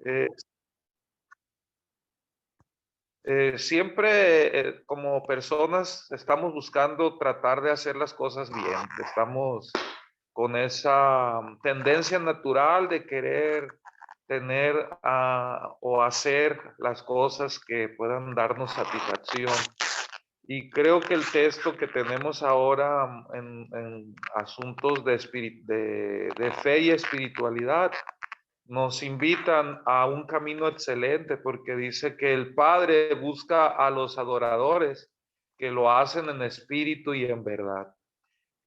Eh, Siempre como personas estamos buscando tratar de hacer las cosas bien. Estamos con esa tendencia natural de querer tener o hacer las cosas que puedan darnos satisfacción. Y creo que el texto que tenemos ahora en asuntos de fe y espiritualidad nos invitan a un camino excelente porque dice que el Padre busca a los adoradores que lo hacen en espíritu y en verdad.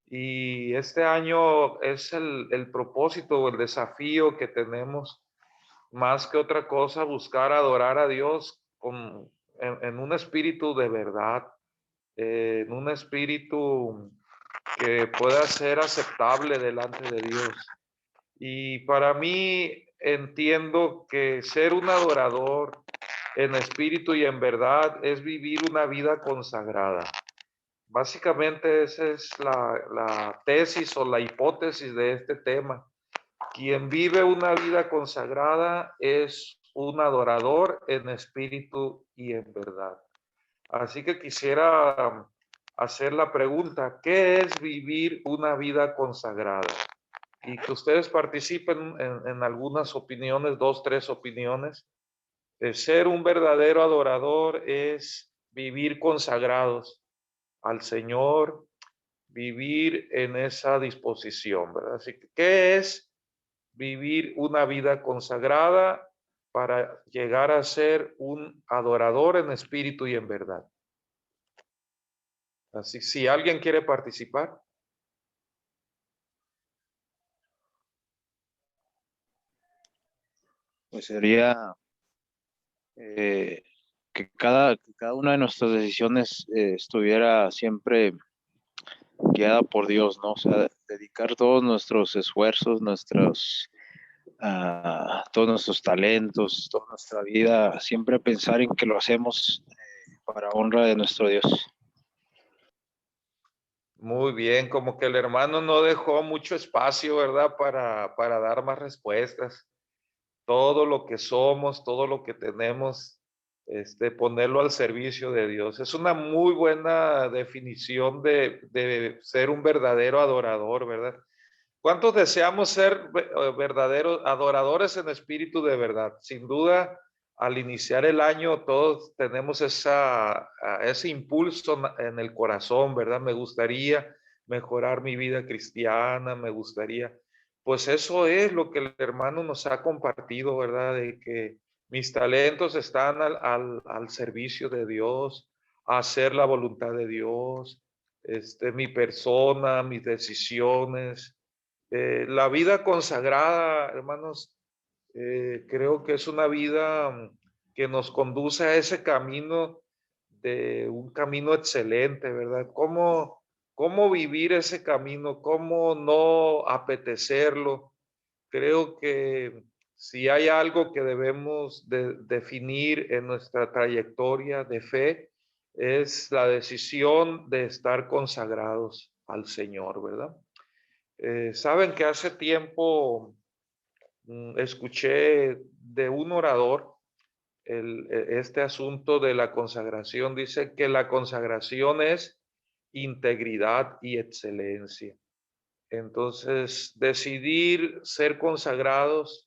Y este año es el propósito o el desafío que tenemos, más que otra cosa, buscar adorar a Dios en un espíritu de verdad, en un espíritu que pueda ser aceptable delante de Dios. Y para mí entiendo que ser un adorador en espíritu y en verdad es vivir una vida consagrada. Básicamente esa es la tesis o la hipótesis de este tema. Quien vive una vida consagrada es un adorador en espíritu y en verdad. Así que quisiera hacer la pregunta, ¿qué es vivir una vida consagrada? Y que ustedes participen en algunas opiniones, dos, tres opiniones. Ser un verdadero adorador es vivir consagrados al Señor, vivir en esa disposición, ¿verdad? Así que, ¿qué es vivir una vida consagrada para llegar a ser un adorador en espíritu y en verdad? Así, si alguien quiere participar. Pues sería eh, que cada una de nuestras decisiones estuviera siempre guiada por Dios, ¿no? O sea, dedicar todos nuestros esfuerzos, todos nuestros talentos, toda nuestra vida, siempre pensar en que lo hacemos para honra de nuestro Dios. Muy bien, como que el hermano no dejó mucho espacio, ¿verdad? Para dar más respuestas. Todo lo que somos, todo lo que tenemos, ponerlo al servicio de Dios. Es una muy buena definición de ser un verdadero adorador, ¿verdad? ¿Cuántos deseamos ser verdaderos adoradores en espíritu de verdad? Sin duda, al iniciar el año, todos tenemos ese impulso en el corazón, ¿verdad? Me gustaría mejorar mi vida cristiana, me gustaría. Pues eso es lo que el hermano nos ha compartido, ¿verdad? De que mis talentos están al servicio de Dios, a hacer la voluntad de Dios, mi persona, mis decisiones la vida consagrada, hermanos, creo que es una vida que nos conduce a ese camino de un camino excelente, ¿verdad? ¿Cómo vivir ese camino? ¿Cómo no apetecerlo? Creo que si hay algo que debemos definir en nuestra trayectoria de fe, es la decisión de estar consagrados al Señor, ¿verdad? Saben que hace tiempo escuché de un orador este asunto de la consagración. Dice que la consagración es integridad y excelencia. Entonces, decidir ser consagrados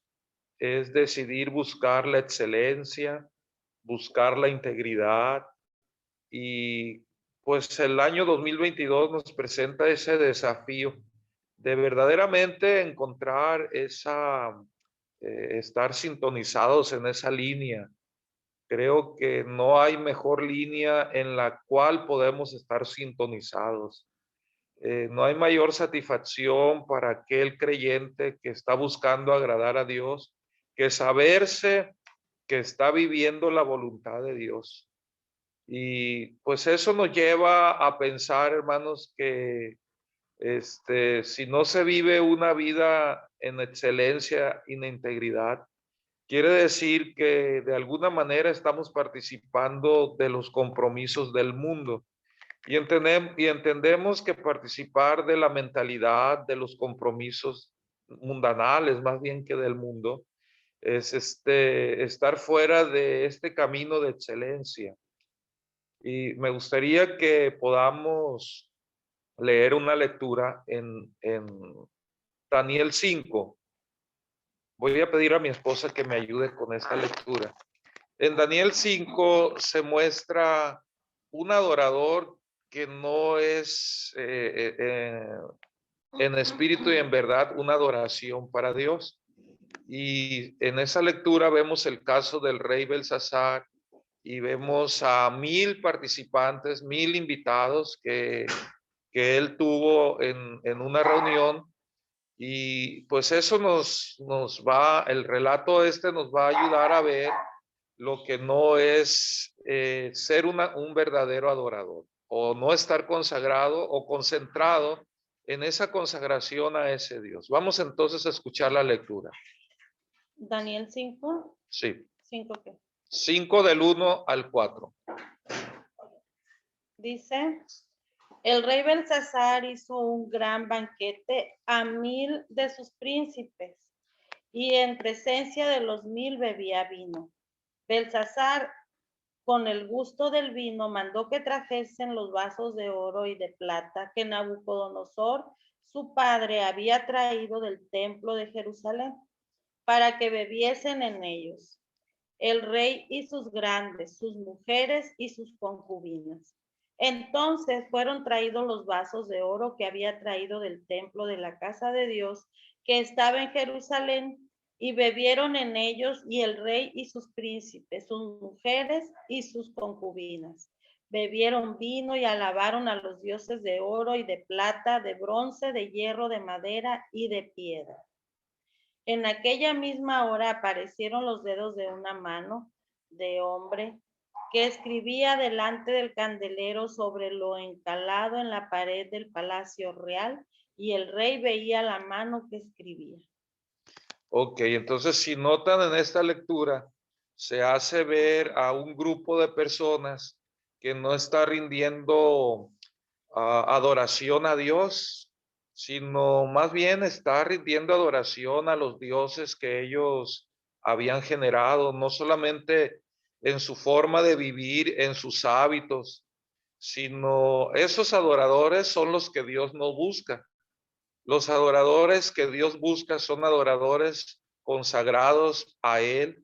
es decidir buscar la excelencia, buscar la integridad y pues el año 2022 nos presenta ese desafío de verdaderamente encontrar estar sintonizados en esa línea. Creo que no hay mejor línea en la cual podemos estar sintonizados. No hay mayor satisfacción para aquel creyente que está buscando agradar a Dios que saberse que está viviendo la voluntad de Dios. Y pues eso nos lleva a pensar, hermanos, que si no se vive una vida en excelencia y en integridad, quiere decir que de alguna manera estamos participando de los compromisos del mundo. Y entendemos que participar de la mentalidad, de los compromisos mundanales, más bien que del mundo, es estar fuera de este camino de excelencia. Y me gustaría que podamos leer una lectura en Daniel 5. Voy a pedir a mi esposa que me ayude con esta lectura. En Daniel 5 se muestra un adorador que no es en espíritu y en verdad una adoración para Dios. Y en esa lectura vemos el caso del rey Belsasar y vemos a 1000 participantes, 1000 invitados que él tuvo en una reunión. Y pues eso el relato nos va a ayudar a ver lo que no es ser un verdadero adorador, o no estar consagrado o concentrado en esa consagración a ese Dios. Vamos entonces a escuchar la lectura. Daniel 5. Sí. 5 ¿qué? 5 del 1 al 4. Dice, el rey Belsasar hizo un gran banquete a 1000 de sus príncipes, y en presencia de los 1000 bebía vino. Belsasar, con el gusto del vino, mandó que trajesen los vasos de oro y de plata que Nabucodonosor, su padre, había traído del templo de Jerusalén, para que bebiesen en ellos el rey y sus grandes, sus mujeres y sus concubinas. Entonces fueron traídos los vasos de oro que había traído del templo de la casa de Dios, que estaba en Jerusalén, y bebieron en ellos y el rey y sus príncipes, sus mujeres y sus concubinas. Bebieron vino y alabaron a los dioses de oro y de plata, de bronce, de hierro, de madera y de piedra. En aquella misma hora aparecieron los dedos de una mano de hombre que escribía delante del candelero sobre lo encalado en la pared del palacio real, y el rey veía la mano que escribía. Ok, entonces si notan en esta lectura, se hace ver a un grupo de personas que no está rindiendo adoración a Dios, sino más bien está rindiendo adoración a los dioses que ellos habían generado, no solamente en su forma de vivir, en sus hábitos, sino esos adoradores son los que Dios no busca. Los adoradores que Dios busca son adoradores consagrados a Él,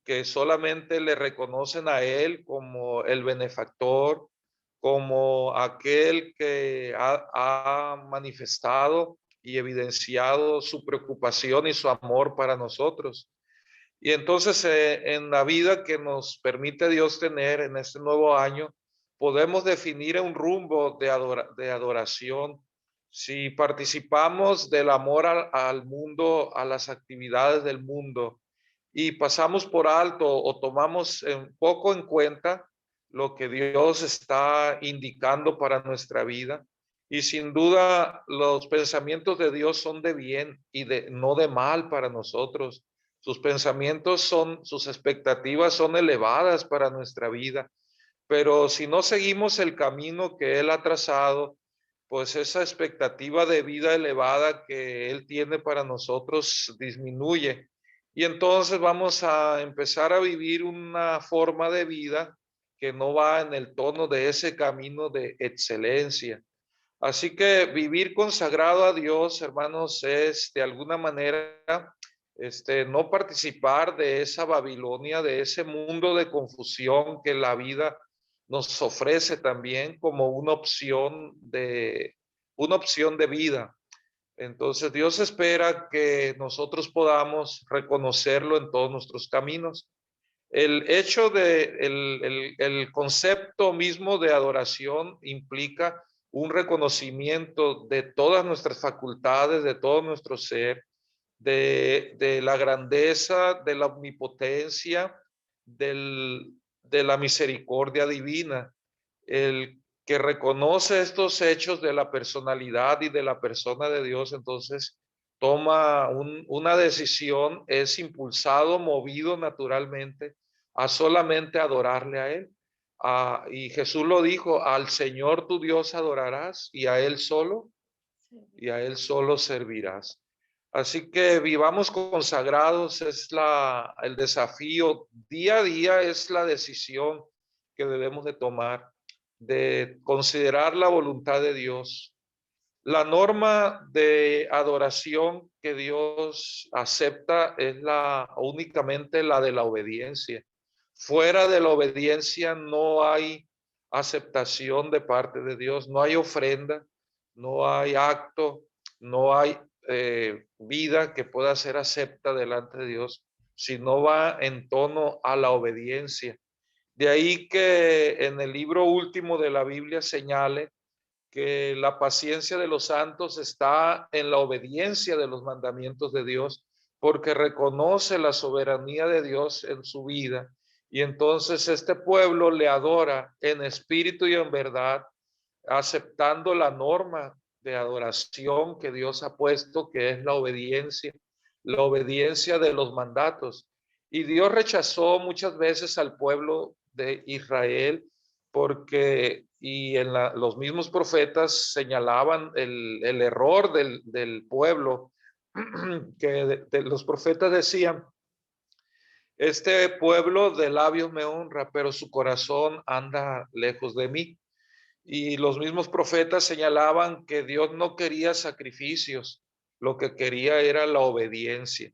que solamente le reconocen a Él como el benefactor, como aquel que ha manifestado y evidenciado su preocupación y su amor para nosotros. Y entonces en la vida que nos permite Dios tener en este nuevo año, podemos definir un rumbo de adoración. Si participamos del amor al mundo, a las actividades del mundo, y pasamos por alto o tomamos un poco en cuenta lo que Dios está indicando para nuestra vida. Y sin duda los pensamientos de Dios son de bien y no de mal para nosotros. Sus pensamientos sus expectativas son elevadas para nuestra vida. Pero si no seguimos el camino que Él ha trazado, pues esa expectativa de vida elevada que Él tiene para nosotros disminuye. Y entonces vamos a empezar a vivir una forma de vida que no va en el tono de ese camino de excelencia. Así que vivir consagrado a Dios, hermanos, es de alguna manera no participar de esa Babilonia, de ese mundo de confusión que la vida nos ofrece también como una opción de vida. Entonces Dios espera que nosotros podamos reconocerlo en todos nuestros caminos. El hecho el concepto mismo de adoración implica un reconocimiento de todas nuestras facultades, de todo nuestro ser, de la grandeza, de la omnipotencia, de la misericordia divina. El que reconoce estos hechos de la personalidad y de la persona de Dios, entonces toma una decisión, es impulsado, movido naturalmente a solamente adorarle a Él. Y Jesús lo dijo, al Señor tu Dios adorarás y a Él solo servirás. Así que vivamos consagrados, es el desafío día a día, es la decisión que debemos de tomar, de considerar la voluntad de Dios. La norma de adoración que Dios acepta es únicamente la de la obediencia. Fuera de la obediencia no hay aceptación de parte de Dios, no hay ofrenda, no hay acto, no hay vida que pueda ser acepta delante de Dios si no va en tono a la obediencia. De ahí que en el libro último de la Biblia señale que la paciencia de los santos está en la obediencia de los mandamientos de Dios, porque reconoce la soberanía de Dios en su vida. Y entonces este pueblo le adora en espíritu y en verdad, aceptando la norma de adoración que Dios ha puesto, que es la obediencia de los mandatos. Y Dios rechazó muchas veces al pueblo de Israel porque, los mismos profetas señalaban el error del pueblo, que los profetas decían, este pueblo de labios me honra, pero su corazón anda lejos de mí. Y los mismos profetas señalaban que Dios no quería sacrificios, lo que quería era la obediencia.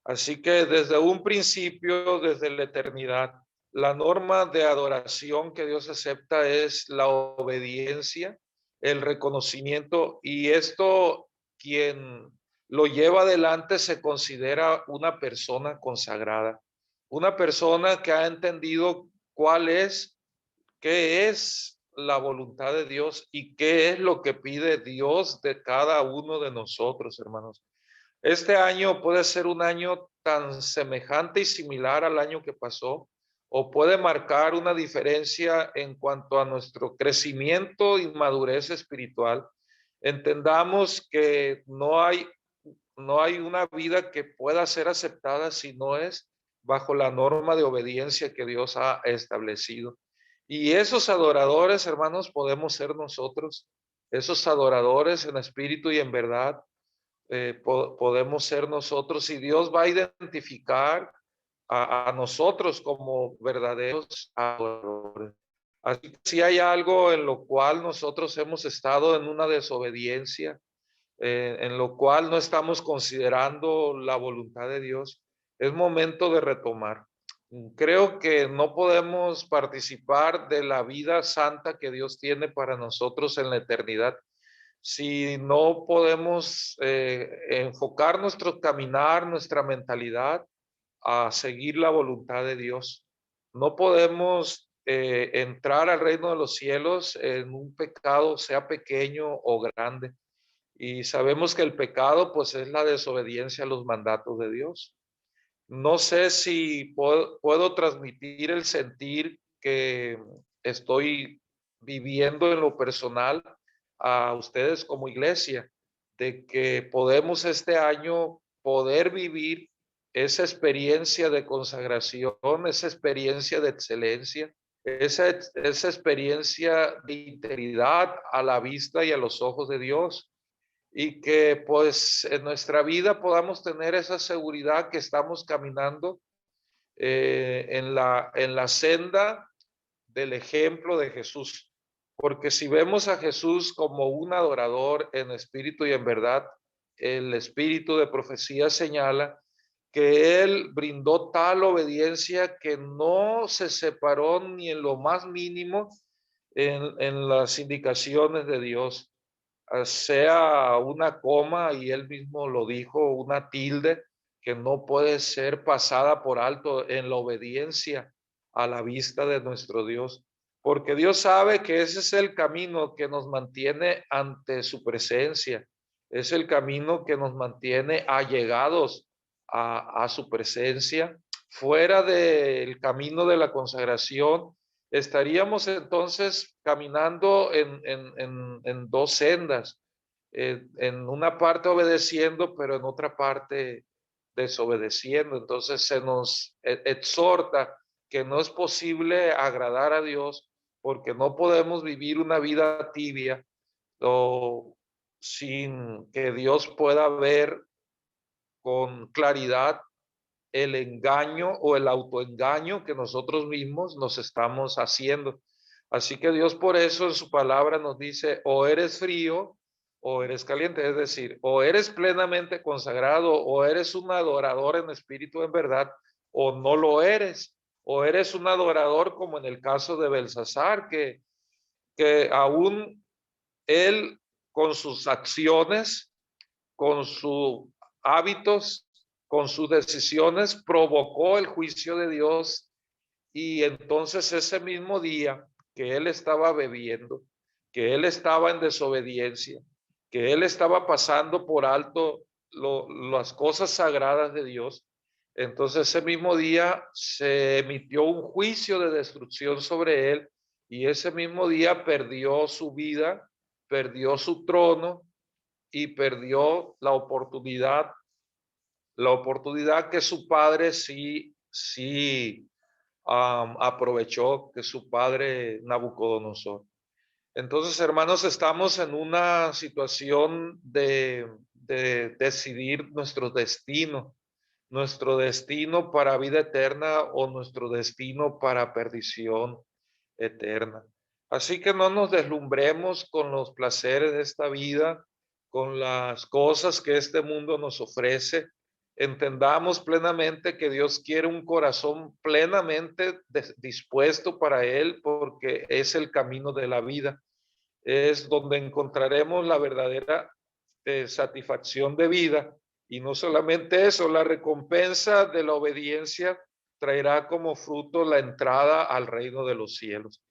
Así que desde un principio, desde la eternidad, la norma de adoración que Dios acepta es la obediencia, el reconocimiento, y esto quien lo lleva adelante se considera una persona consagrada, una persona que ha entendido qué es la voluntad de Dios y qué es lo que pide Dios de cada uno de nosotros, hermanos. Este año puede ser un año tan semejante y similar al año que pasó, o puede marcar una diferencia en cuanto a nuestro crecimiento y madurez espiritual. Entendamos que no hay una vida que pueda ser aceptada si no es bajo la norma de obediencia que Dios ha establecido. Y esos adoradores, hermanos, podemos ser nosotros, esos adoradores en espíritu y en verdad, podemos ser nosotros, y Dios va a identificar a nosotros como verdaderos adoradores. Así que si hay algo en lo cual nosotros hemos estado en una desobediencia, en lo cual no estamos considerando la voluntad de Dios, es momento de retomar. Creo que no podemos participar de la vida santa que Dios tiene para nosotros en la eternidad si no podemos enfocar nuestro caminar, nuestra mentalidad a seguir la voluntad de Dios. No podemos entrar al reino de los cielos en un pecado, sea pequeño o grande. Y sabemos que el pecado, pues, es la desobediencia a los mandatos de Dios. No sé si puedo transmitir el sentir que estoy viviendo en lo personal a ustedes como iglesia, de que podemos este año poder vivir esa experiencia de consagración, esa experiencia de excelencia, esa experiencia de integridad a la vista y a los ojos de Dios, y que pues en nuestra vida podamos tener esa seguridad que estamos caminando en la senda del ejemplo de Jesús. Porque si vemos a Jesús como un adorador en espíritu y en verdad, el espíritu de profecía señala que él brindó tal obediencia que no se separó ni en lo más mínimo en las indicaciones de Dios, sea una coma, y él mismo lo dijo, una tilde que no puede ser pasada por alto en la obediencia a la vista de nuestro Dios, porque Dios sabe que ese es el camino que nos mantiene ante su presencia, es el camino que nos mantiene allegados a su presencia. Fuera del camino de la consagración, estaríamos entonces caminando en dos sendas, en una parte obedeciendo, pero en otra parte desobedeciendo. Entonces se nos exhorta que no es posible agradar a Dios, porque no podemos vivir una vida tibia o sin que Dios pueda ver con claridad el engaño o el autoengaño que nosotros mismos nos estamos haciendo. Así que Dios por eso en su palabra nos dice, o eres frío o eres caliente, es decir, o eres plenamente consagrado o eres un adorador en espíritu en verdad, o no lo eres, o eres un adorador como en el caso de Belsasar, que aún él con sus acciones, con sus hábitos, con sus decisiones, provocó el juicio de Dios. Y entonces ese mismo día que él estaba bebiendo, que él estaba en desobediencia, que él estaba pasando por alto las cosas sagradas de Dios, entonces ese mismo día se emitió un juicio de destrucción sobre él y ese mismo día perdió su vida, perdió su trono y perdió la oportunidad que su padre sí aprovechó, que su padre Nabucodonosor. Entonces, hermanos, estamos en una situación de decidir nuestro destino para vida eterna o nuestro destino para perdición eterna. Así que no nos deslumbremos con los placeres de esta vida, con las cosas que este mundo nos ofrece. Entendamos plenamente que Dios quiere un corazón plenamente dispuesto para Él, porque es el camino de la vida. Es donde encontraremos la verdadera satisfacción de vida. Y no solamente eso, la recompensa de la obediencia traerá como fruto la entrada al reino de los cielos.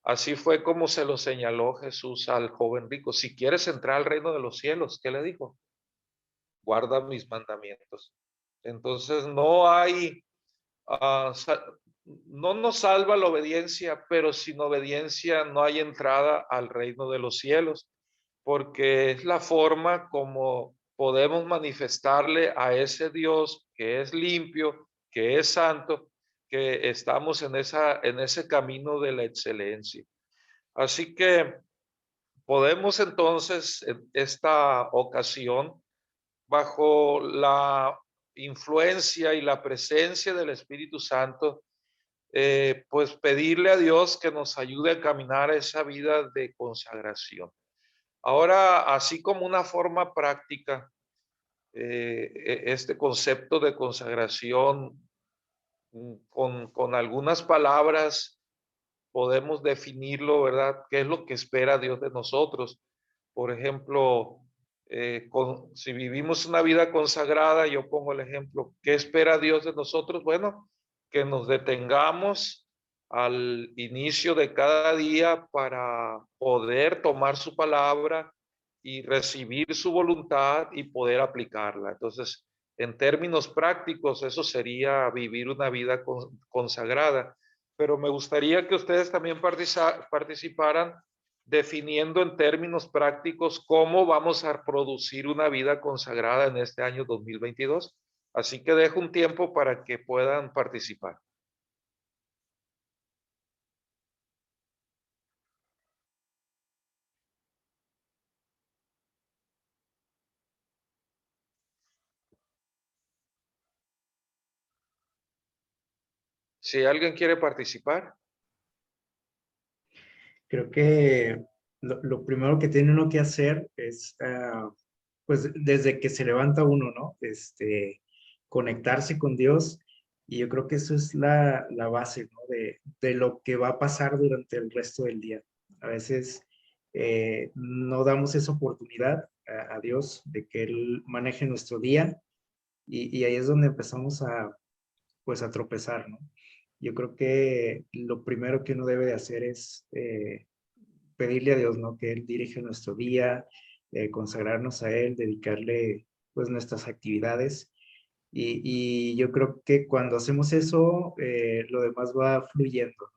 Así fue como se lo señaló Jesús al joven rico. Si quieres entrar al reino de los cielos, ¿qué le dijo? Guarda mis mandamientos. Entonces no hay, no nos salva la obediencia, pero sin obediencia no hay entrada al reino de los cielos, porque es la forma como podemos manifestarle a ese Dios que es limpio, que es santo, que estamos en ese camino de la excelencia. Así que podemos entonces en esta ocasión, bajo la influencia y la presencia del Espíritu Santo, pues pedirle a Dios que nos ayude a caminar esa vida de consagración. Ahora, así como una forma práctica, este concepto de consagración, con algunas palabras podemos definirlo, ¿verdad? ¿Qué es lo que espera Dios de nosotros? Por ejemplo, si vivimos una vida consagrada, yo pongo el ejemplo, ¿qué espera Dios de nosotros? Bueno, que nos detengamos al inicio de cada día para poder tomar su palabra y recibir su voluntad y poder aplicarla. Entonces, en términos prácticos, eso sería vivir una vida consagrada. Pero me gustaría que ustedes también participaran definiendo en términos prácticos cómo vamos a producir una vida consagrada en este año 2022. Así que dejo un tiempo para que puedan participar. Si alguien quiere participar. Creo que lo primero que tiene uno que hacer es, pues desde que se levanta uno, ¿no? Conectarse con Dios. Y yo creo que eso es la base, ¿no? De lo que va a pasar durante el resto del día. A veces no damos esa oportunidad a Dios de que Él maneje nuestro día y ahí es donde empezamos pues a tropezar, ¿no? Yo creo que lo primero que uno debe de hacer es pedirle a Dios, ¿no? Que Él dirige nuestro día, consagrarnos a Él, dedicarle pues nuestras actividades. Y yo creo que cuando hacemos eso, lo demás va fluyendo.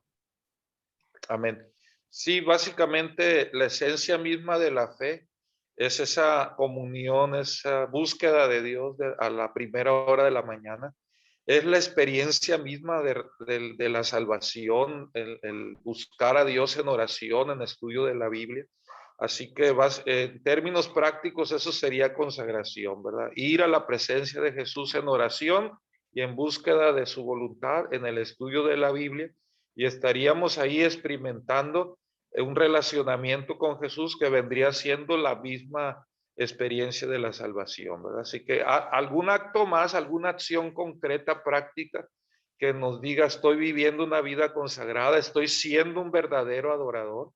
Amén. Sí, básicamente la esencia misma de la fe es esa comunión, esa búsqueda de Dios a la primera hora de la mañana. Es la experiencia misma de la salvación, el buscar a Dios en oración, en estudio de la Biblia. Así que en términos prácticos eso sería consagración, ¿verdad? Ir a la presencia de Jesús en oración y en búsqueda de su voluntad en el estudio de la Biblia, y estaríamos ahí experimentando un relacionamiento con Jesús que vendría siendo la misma experiencia de la salvación, ¿verdad? Así que algún acto más, alguna acción concreta, práctica, que nos diga estoy viviendo una vida consagrada, estoy siendo un verdadero adorador.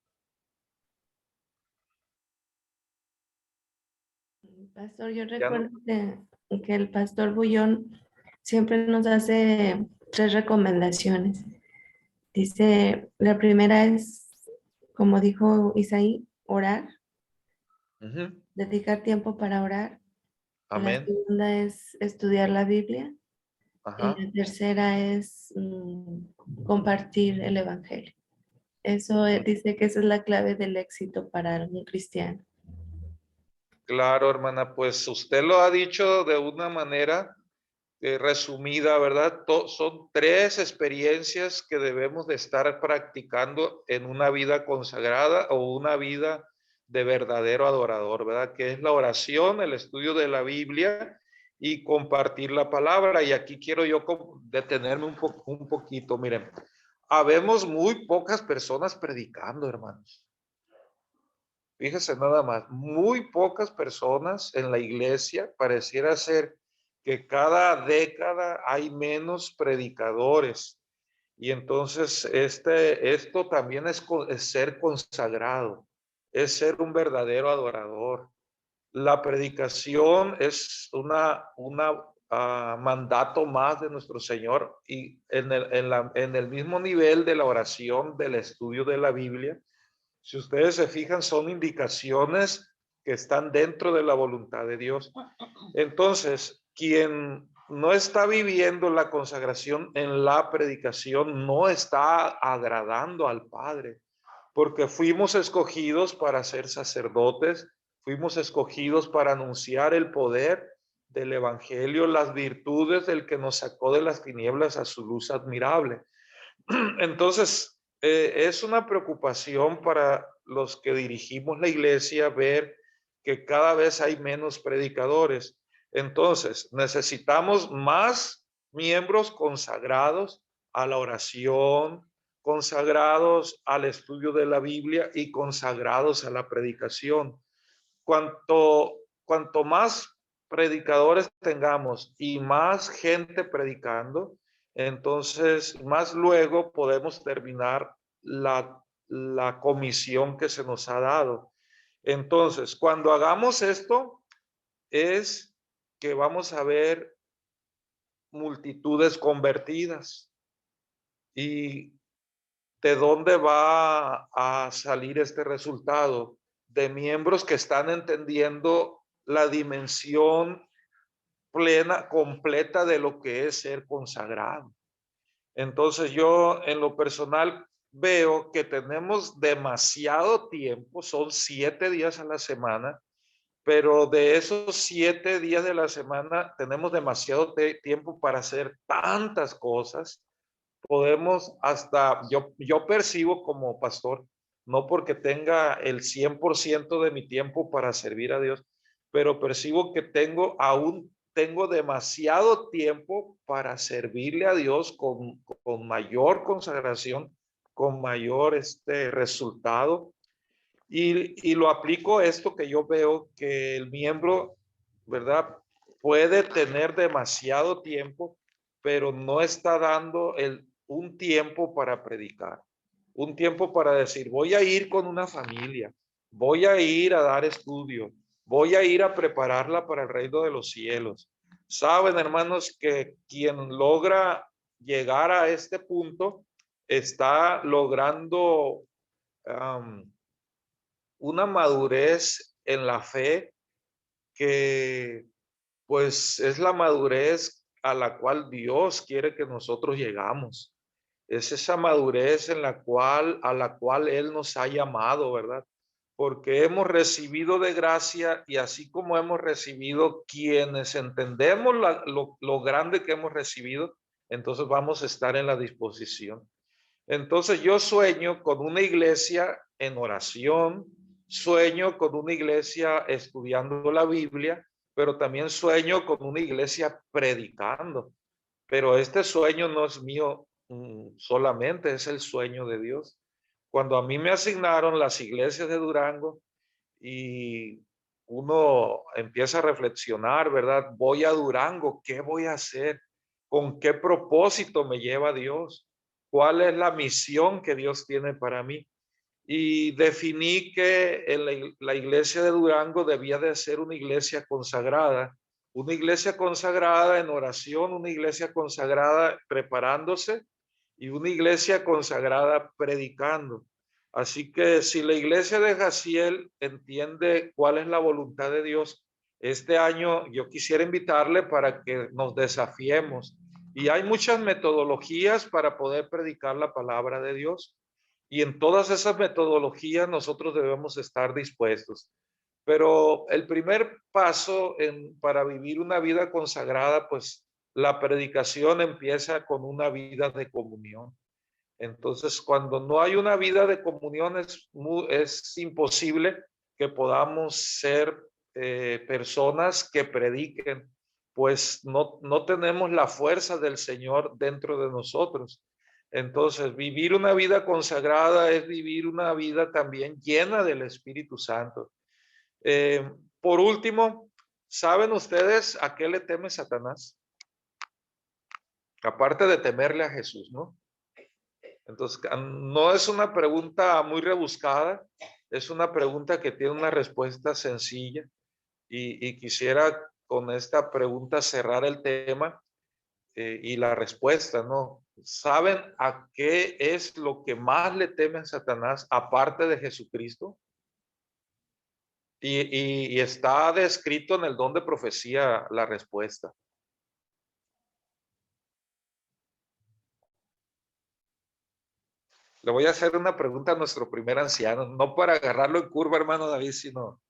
Pastor, yo Ya no- recuerdo que el pastor Bullón siempre nos hace 3 recomendaciones. Dice, la primera es, como dijo Isaí, orar, Ujú. dedicar tiempo para orar. La Amén. segunda es estudiar la Biblia. Y Ajá. la tercera es compartir el Evangelio. Eso dice que esa es la clave del éxito para un cristiano. Claro, hermana, pues usted lo ha dicho de una manera resumida, ¿verdad? Son 3 experiencias que debemos de estar practicando en una vida consagrada o una vida de verdadero adorador, ¿verdad? Que es la oración, el estudio de la Biblia y compartir la palabra. Y aquí quiero yo detenerme un poquito. Miren, habemos muy pocas personas predicando, hermanos. Fíjese nada más, muy pocas personas en la iglesia, pareciera ser que cada década hay menos predicadores. Y entonces esto también es ser consagrado, es ser un verdadero adorador. La predicación es una mandato más de nuestro Señor, y en el mismo nivel de la oración, del estudio de la Biblia. Si ustedes se fijan, son indicaciones que están dentro de la voluntad de Dios. Entonces, quien no está viviendo la consagración en la predicación no está agradando al Padre, porque fuimos escogidos para ser sacerdotes, fuimos escogidos para anunciar el poder del Evangelio, las virtudes del que nos sacó de las tinieblas a su luz admirable. Entonces, es una preocupación para los que dirigimos la iglesia ver que cada vez hay menos predicadores. Entonces, necesitamos más miembros consagrados a la oración, consagrados al estudio de la Biblia y consagrados a la predicación. Cuanto más predicadores tengamos y más gente predicando, entonces más luego podemos terminar la comisión que se nos ha dado. Entonces, cuando hagamos esto, es que vamos a ver multitudes convertidas. ¿Y de dónde va a salir este resultado? De miembros que están entendiendo la dimensión plena, completa de lo que es ser consagrado. Entonces yo en lo personal veo que tenemos demasiado tiempo, son 7 días a la semana, pero de esos 7 días de la semana tenemos demasiado tiempo para hacer tantas cosas. Podemos hasta, yo percibo como pastor, no porque tenga el 100% de mi tiempo para servir a Dios, pero percibo que tengo demasiado tiempo para servirle a Dios con mayor consagración, con mayor resultado. Y lo aplico esto que yo veo que el miembro, ¿verdad? Puede tener demasiado tiempo, pero no está dando un tiempo para predicar, un tiempo para decir, voy a ir con una familia, voy a ir a dar estudio, voy a ir a prepararla para el reino de los cielos. Saben, hermanos, que quien logra llegar a este punto está logrando una madurez en la fe que pues es la madurez a la cual Dios quiere que nosotros llegamos. Es esa madurez a la cual Él nos ha llamado, ¿verdad? Porque hemos recibido de gracia, y así como hemos recibido, quienes entendemos lo grande que hemos recibido, entonces vamos a estar en la disposición. Entonces yo sueño con una iglesia en oración, sueño con una iglesia estudiando la Biblia, pero también sueño con una iglesia predicando. Pero este sueño no es mío solamente, es el sueño de Dios. Cuando a mí me asignaron las iglesias de Durango y uno empieza a reflexionar, ¿verdad? Voy a Durango, ¿qué voy a hacer? ¿Con qué propósito me lleva Dios? ¿Cuál es la misión que Dios tiene para mí? Y definí que la iglesia de Durango debía de ser una iglesia consagrada en oración, una iglesia consagrada preparándose y una iglesia consagrada predicando. Así que si la iglesia de Jaciel entiende cuál es la voluntad de Dios, este año yo quisiera invitarle para que nos desafiemos. Y hay muchas metodologías para poder predicar la palabra de Dios. Y en todas esas metodologías nosotros debemos estar dispuestos. Pero el primer paso para vivir una vida consagrada, pues la predicación empieza con una vida de comunión. Entonces, cuando no hay una vida de comunión, es imposible que podamos ser personas que prediquen, pues no tenemos la fuerza del Señor dentro de nosotros. Entonces, vivir una vida consagrada es vivir una vida también llena del Espíritu Santo. Por último, ¿saben ustedes a qué le teme Satanás? Aparte de temerle a Jesús, ¿no? Entonces, no es una pregunta muy rebuscada, es una pregunta que tiene una respuesta sencilla y quisiera con esta pregunta cerrar el tema y la respuesta, ¿no? ¿Saben a qué es lo que más le teme a Satanás aparte de Jesucristo? Y está descrito en el don de profecía la respuesta. Le voy a hacer una pregunta a nuestro primer anciano, no para agarrarlo en curva, hermano David, sino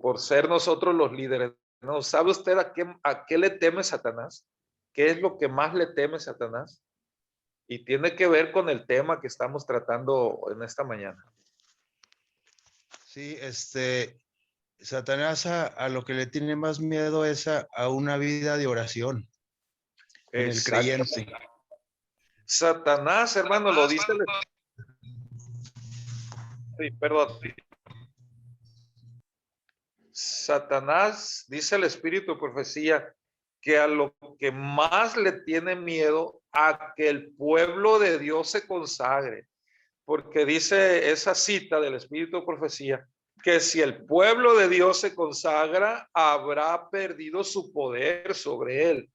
por ser nosotros los líderes. ¿No? ¿Sabe usted a qué le teme Satanás? ¿Qué es lo que más le teme Satanás? Y tiene que ver con el tema que estamos tratando en esta mañana. Sí, Satanás a lo que le tiene más miedo es a una vida de oración en el creyente. Satanás, hermano, lo dice. Sí, perdón. Satanás, dice el Espíritu de Profecía, que a lo que más le tiene miedo a que el pueblo de Dios se consagre. Porque dice esa cita del Espíritu de Profecía, que si el pueblo de Dios se consagra, habrá perdido su poder sobre él.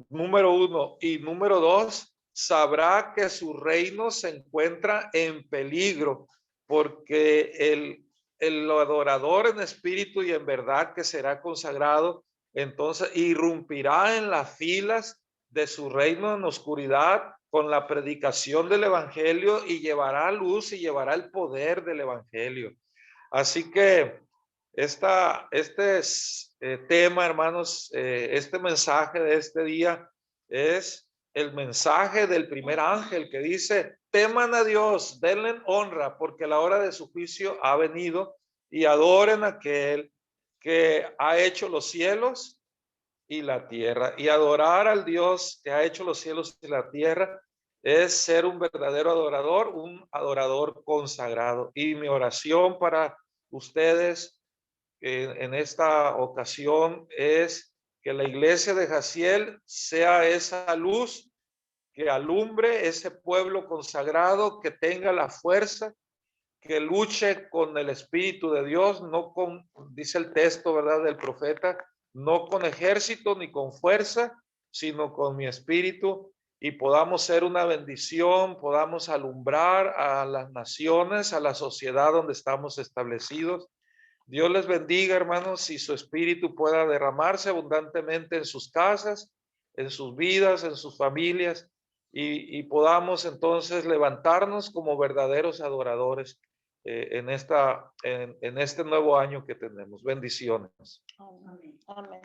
Número uno. Y número dos, sabrá que su reino se encuentra en peligro, porque el adorador en espíritu y en verdad que será consagrado, entonces irrumpirá en las filas de su reino en oscuridad con la predicación del evangelio y llevará luz y llevará el poder del evangelio. Así que este tema, hermanos, este mensaje de este día es el mensaje del primer ángel que dice: teman a Dios, denle honra, porque la hora de su juicio ha venido, y adoren a aquel que ha hecho los cielos y la tierra. Y adorar al Dios que ha hecho los cielos y la tierra es ser un verdadero adorador, un adorador consagrado. Y mi oración para ustedes en esta ocasión es que la iglesia de Jaciel sea esa luz que alumbre ese pueblo consagrado, que tenga la fuerza, que luche con el Espíritu de Dios, no con, dice el texto, ¿verdad?, del profeta, no con ejército ni con fuerza, sino con mi espíritu, y podamos ser una bendición, podamos alumbrar a las naciones, a la sociedad donde estamos establecidos. Dios les bendiga, hermanos, y su espíritu pueda derramarse abundantemente en sus casas, en sus vidas, en sus familias, y podamos entonces levantarnos como verdaderos adoradores en este nuevo año que tenemos. Bendiciones. Amén. Amén.